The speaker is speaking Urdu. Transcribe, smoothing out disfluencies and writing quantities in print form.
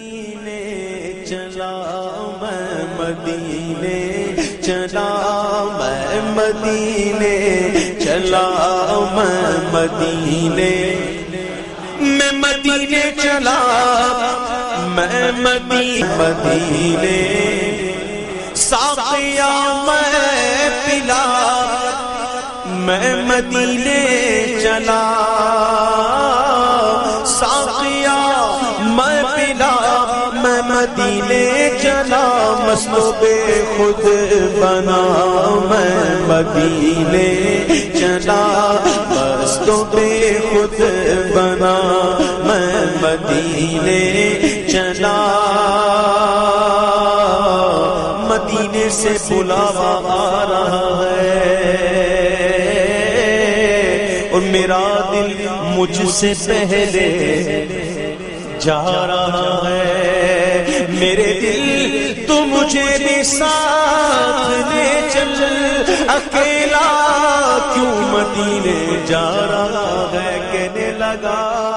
مدینے چلا میں مدینے چلا میں مدینے چلا میں مدینے چلا میں مدینے ساقیا میں پلا میں مدینے چلا ساقیا میں پلا میں مدینے چلا مست و بے خود بنا میں مدینے چلا مست و بے خود بنا میں مدینے چلا مدینے سے بلاوا آ رہا ہے اور میرا دل مجھ سے پہلے جا رہا ہے میرے دل تو مجھے بھی ساتھ لے چل اکیلا کیوں مدینے جا رہا ہے کہنے لگا